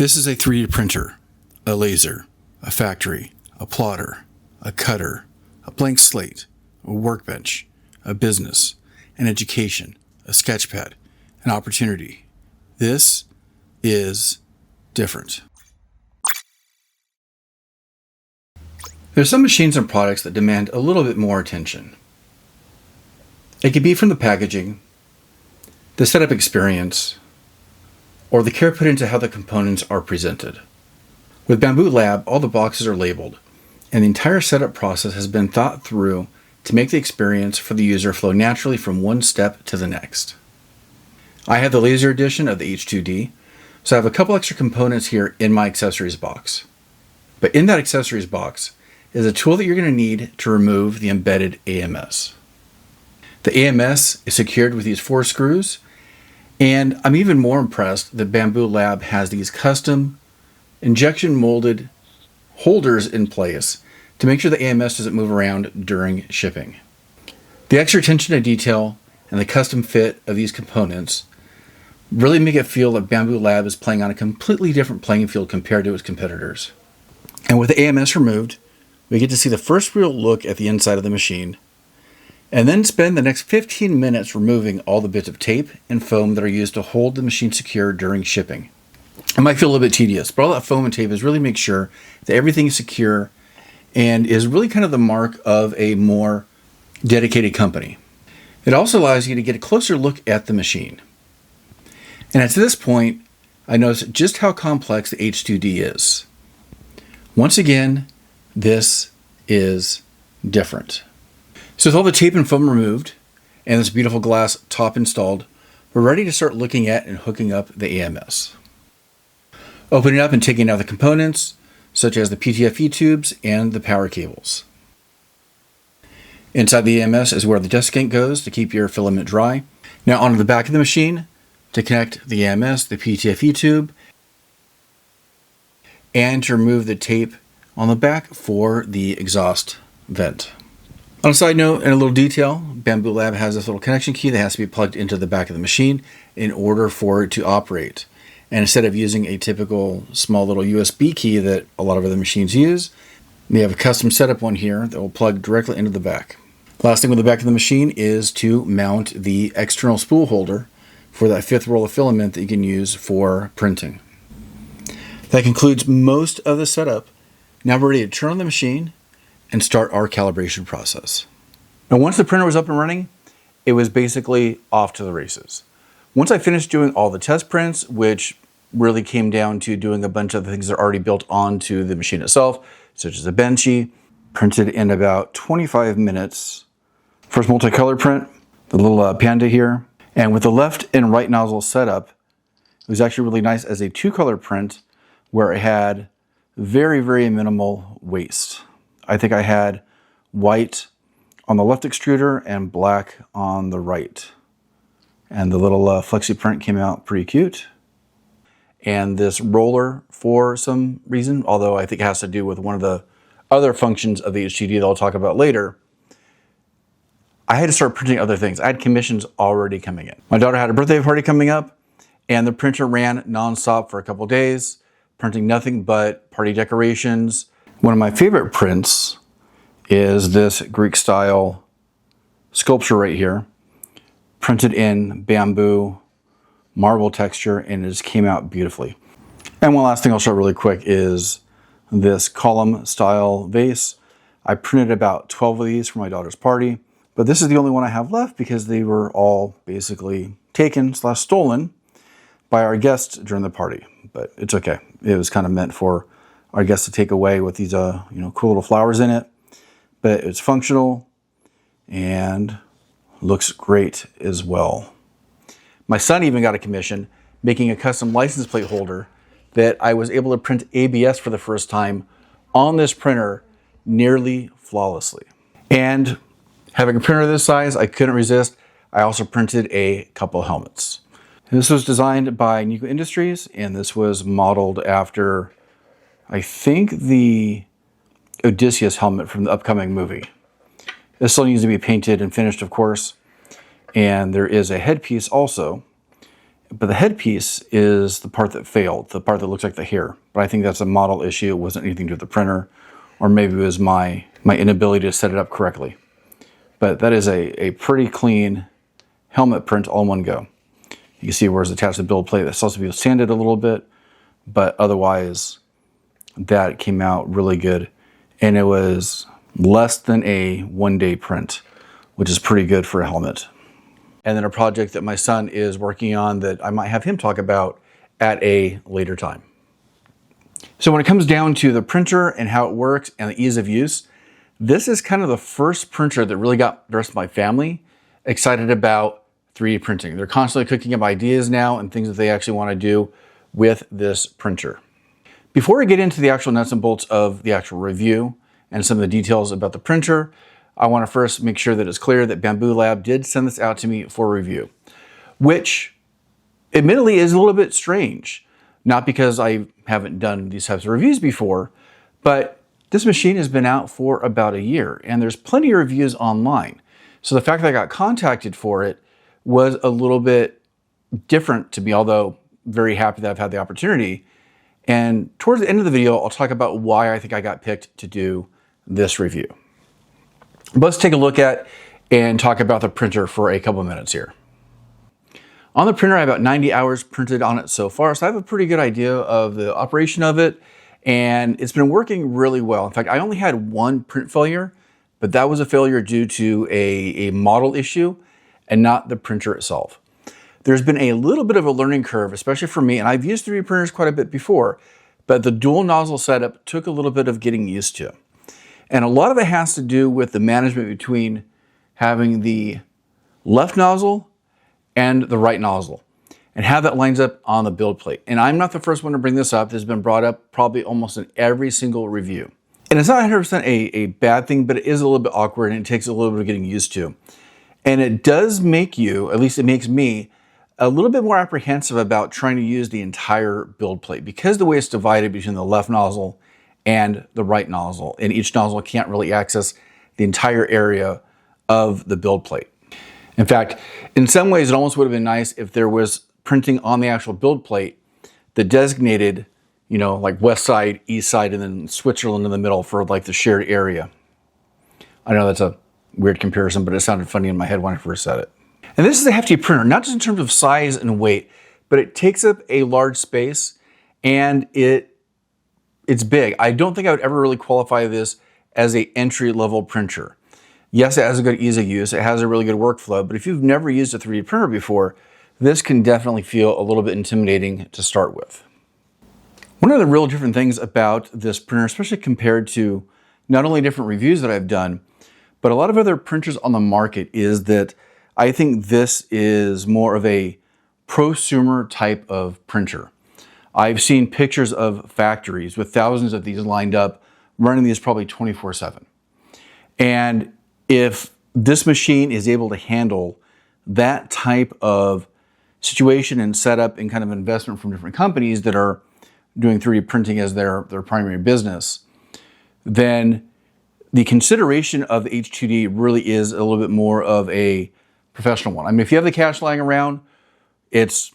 This is a 3D printer, a laser, a factory, a plotter, a cutter, a blank slate, a workbench, a business, an education, a sketchpad, an opportunity. This is different. There's some machines and products that demand a little bit more attention. It could be from the packaging, the setup experience, or the care put into how the components are presented. With Bambu Lab, all the boxes are labeled, and the entire setup process has been thought through to make the experience for the user flow naturally from one step to the next. I have the laser edition of the H2D, so I have a couple extra components here in my accessories box. But in that accessories box is a tool that you're going to need to remove the embedded AMS. The AMS is secured with these 4 screws, and I'm even more impressed that Bambu Lab has these custom injection molded holders in place to make sure the AMS doesn't move around during shipping. The extra attention to detail and the custom fit of these components really make it feel like Bambu Lab is playing on a completely different playing field compared to its competitors. And with the AMS removed, we get to see the first real look at the inside of the machine, and then spend the next 15 minutes removing all the bits of tape and foam that are used to hold the machine secure during shipping. It might feel a little bit tedious, but all that foam and tape is really make sure that everything is secure and is really kind of the mark of a more dedicated company. It also allows you to get a closer look at the machine. And at this point, I noticed just how complex the H2D is. Once again, this is different. So with all the tape and foam removed and this beautiful glass top installed, we're ready to start looking at and hooking up the AMS. Opening up and taking out the components, such as the PTFE tubes and the power cables. Inside the AMS is where the desiccant goes to keep your filament dry. Now onto the back of the machine to connect the AMS, the PTFE tube, and to remove the tape on the back for the exhaust vent. On a side note and a little detail, Bambu Lab has this little connection key that has to be plugged into the back of the machine in order for it to operate. And instead of using a typical small little USB key that a lot of other machines use, they have a custom setup one here that will plug directly into the back. Last thing with the back of the machine is to mount the external spool holder for that 5th roll of filament that you can use for printing. That concludes most of the setup. Now we're ready to turn on the machine and start our calibration process. Now once the printer was up and running, it was basically off to the races. Once I finished doing all the test prints, which really came down to doing a bunch of the things that are already built onto the machine itself, such as a benchy, printed in about 25 minutes. First multicolor print, the little panda here. And with the left and right nozzle setup, it was actually really nice as a 2-color print where it had very, very minimal waste. I think I had white on the left extruder and black on the right. And the little flexi print came out pretty cute. And this roller, for some reason, although I think it has to do with one of the other functions of the H2D that I'll talk about later, I had to start printing other things. I had commissions already coming in. My daughter had a birthday party coming up, and the printer ran nonstop for a couple days, printing nothing but party decorations. One of my favorite prints is this Greek style sculpture right here, printed in bamboo marble texture, and it just came out beautifully. And one last thing I'll show really quick is this column style vase. I printed about 12 of these for my daughter's party, but this is the only one I have left because they were all basically taken / stolen by our guests during the party. But it's okay. It was kind of meant for our guests to take away with these cool little flowers in it. But it's functional and looks great as well. My son even got a commission making a custom license plate holder that I was able to print ABS for the first time on this printer nearly flawlessly. And having a printer this size, I couldn't resist. I also printed a couple helmets. This was designed by Nico Industries, and this was modeled after, I think, the Odysseus helmet from the upcoming movie. This still needs to be painted and finished, of course. And there is a headpiece also But the headpiece is the part that failed, the part that looks like the hair. But I think that's a model issue. It wasn't anything to do with the printer, or maybe it was my inability to set it up correctly. But that is a pretty clean helmet print all in one go. You can see where it's attached to the build plate. That's supposed to be sanded a little bit, but otherwise that came out really good. And it was less than a 1-day print, which is pretty good for a helmet. And then a project that my son is working on that I might have him talk about at a later time. So when it comes down to the printer and how it works and the ease of use, this is kind of the first printer that really got the rest of my family excited about 3D printing. They're constantly cooking up ideas now and things that they actually want to do with this printer. Before we get into the actual nuts and bolts of the actual review and some of the details about the printer, I want to first make sure that it's clear that Bambu Lab did send this out to me for review, which admittedly is a little bit strange. Not because I haven't done these types of reviews before, but this machine has been out for about a year and there's plenty of reviews online. So the fact that I got contacted for it was a little bit different to me, although very happy that I've had the opportunity. And towards the end of the video, I'll talk about why I think I got picked to do this review. But let's take a look at and talk about the printer for a couple of minutes here. On the printer, I have about 90 hours printed on it so far, so I have a pretty good idea of the operation of it, and it's been working really well. In fact, I only had one print failure, but that was a failure due to a model issue and not the printer itself. There's been a little bit of a learning curve, especially for me, and I've used 3D printers quite a bit before, but the dual nozzle setup took a little bit of getting used to. And a lot of it has to do with the management between having the left nozzle and the right nozzle and how that lines up on the build plate. And I'm not the first one to bring this up. This has been brought up probably almost in every single review. And it's not 100% a bad thing, but it is a little bit awkward and it takes a little bit of getting used to. And it does make you, at least it makes me, a little bit more apprehensive about trying to use the entire build plate because the way it's divided between the left nozzle and the right nozzle. And each nozzle can't really access the entire area of the build plate. In fact, in some ways, it almost would have been nice if there was printing on the actual build plate that designated, you know, like west side, east side, and then Switzerland in the middle for like the shared area. I know that's a weird comparison, but it sounded funny in my head when I first said it. And this is a hefty printer, not just in terms of size and weight, but it takes up a large space and it's big. I don't think I would ever really qualify this as an entry-level printer. Yes, it has a good ease of use. It has a really good workflow, but if you've never used a 3D printer before, this can definitely feel a little bit intimidating to start with. One of the real different things about this printer, especially compared to not only different reviews that I've done, but a lot of other printers on the market, is that I think this is more of a prosumer type of printer. I've seen pictures of factories with thousands of these lined up, running these probably 24/7. And if this machine is able to handle that type of situation and setup and kind of investment from different companies that are doing 3D printing as their primary business, then the consideration of the H2D really is a little bit more of a professional one. I mean, if you have the cash lying around, it's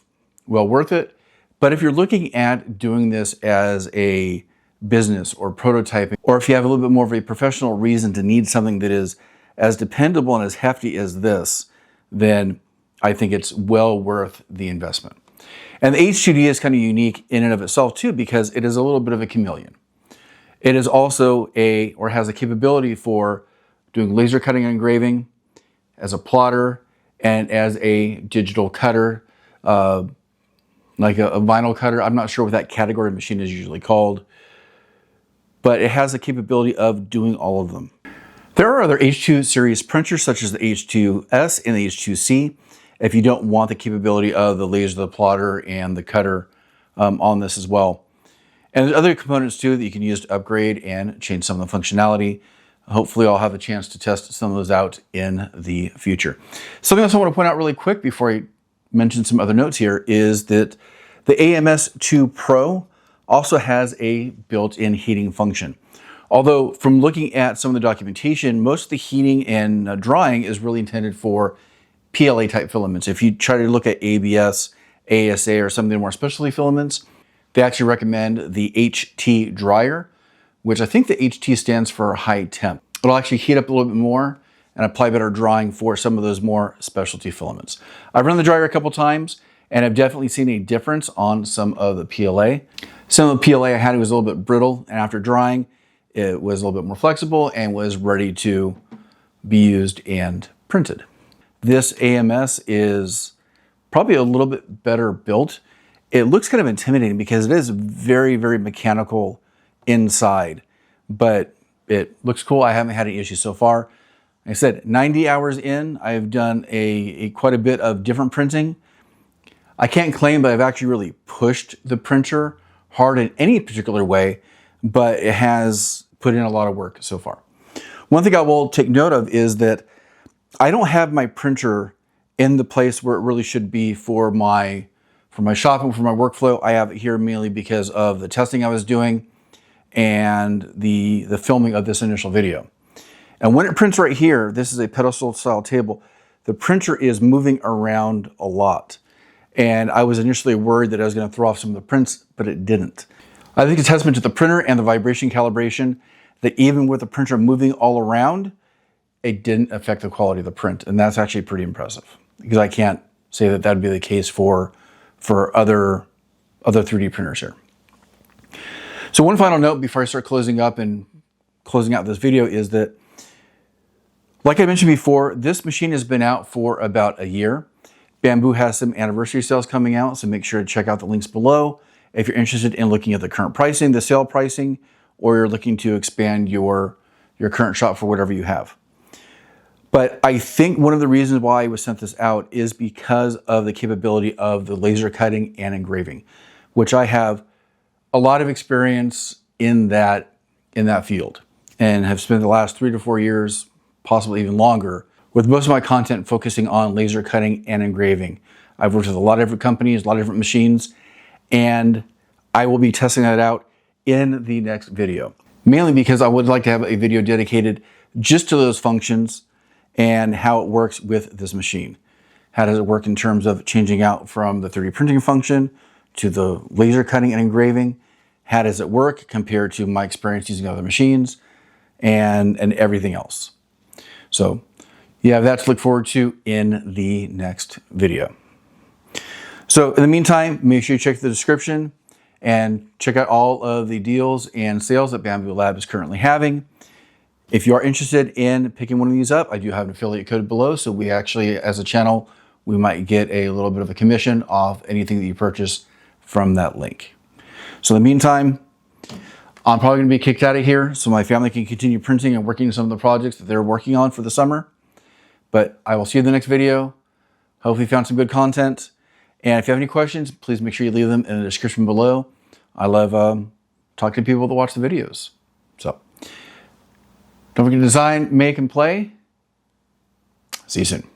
well worth it. But if you're looking at doing this as a business or prototyping, or if you have a little bit more of a professional reason to need something that is as dependable and as hefty as this, then I think it's well worth the investment. And the H2D is kind of unique in and of itself too, because it is a little bit of a chameleon. It is also has a capability for doing laser cutting and engraving, as a plotter, and as a digital cutter, like a vinyl cutter. I'm not sure what that category of machine is usually called, but it has the capability of doing all of them. There are other H2 series printers such as the H2S and the H2C if you don't want the capability of the laser, the plotter, and the cutter on this as well. And there's other components too that you can use to upgrade and change some of the functionality. Hopefully I'll have a chance to test some of those out in the future. Something else I want to point out really quick before I mention some other notes here is that the AMS2 Pro also has a built-in heating function. Although from looking at some of the documentation, most of the heating and drying is really intended for PLA type filaments. If you try to look at ABS ASA or some of the more specialty filaments, they actually recommend the HT dryer, which I think the HT stands for high temp. It'll actually heat up a little bit more and apply better drying for some of those more specialty filaments. I've run the dryer a couple times and I've definitely seen a difference on some of the PLA. Some of the PLA I had was a little bit brittle, and after drying, it was a little bit more flexible and was ready to be used and printed. This AMS is probably a little bit better built. It looks kind of intimidating because it is very, very mechanical inside, but it looks cool. I haven't had any issues so far. Like I said, 90 hours in, I've done quite a bit of different printing. I can't claim that I've actually really pushed the printer hard in any particular way, but it has put in a lot of work so far. One thing I will take note of is that I don't have my printer in the place where it really should be for my shopping, for my workflow. I have it here mainly because of the testing I was doing and the filming of this initial video. And when it prints right here, this is a pedestal style table, the printer is moving around a lot. And I was initially worried that I was going to throw off some of the prints, but it didn't. I think it's a testament to the printer and the vibration calibration that even with the printer moving all around, it didn't affect the quality of the print. And that's actually pretty impressive, because I can't say that that'd be the case for other 3D printers here. So one final note before I start closing up and closing out this video is that, like I mentioned before, this machine has been out for about a year. Bambu has some anniversary sales coming out, so make sure to check out the links below if you're interested in looking at the current pricing, the sale pricing, or you're looking to expand your current shop for whatever you have. But I think one of the reasons why I was sent this out is because of the capability of the laser cutting and engraving, which I have a lot of experience in that field and have spent the last 3 to 4 years, possibly even longer, with most of my content focusing on laser cutting and engraving. I've worked with a lot of different companies, a lot of different machines, and I will be testing that out in the next video. Mainly because I would like to have a video dedicated just to those functions and how it works with this machine. How does it work in terms of changing out from the 3D printing function to the laser cutting and engraving? How does it work compared to my experience using other machines and everything else? So you have that to look forward to in the next video. So in the meantime, make sure you check the description and check out all of the deals and sales that Bambu Lab is currently having. If you are interested in picking one of these up, I do have an affiliate code below. So we actually, as a channel, we might get a little bit of a commission off anything that you purchase from that link. So in the meantime, I'm probably going to be kicked out of here so my family can continue printing and working on some of the projects that they're working on for the summer. But I will see you in the next video. Hopefully you found some good content. And if you have any questions, please make sure you leave them in the description below. I love talking to people that watch the videos. So don't forget to design, make, and play. See you soon.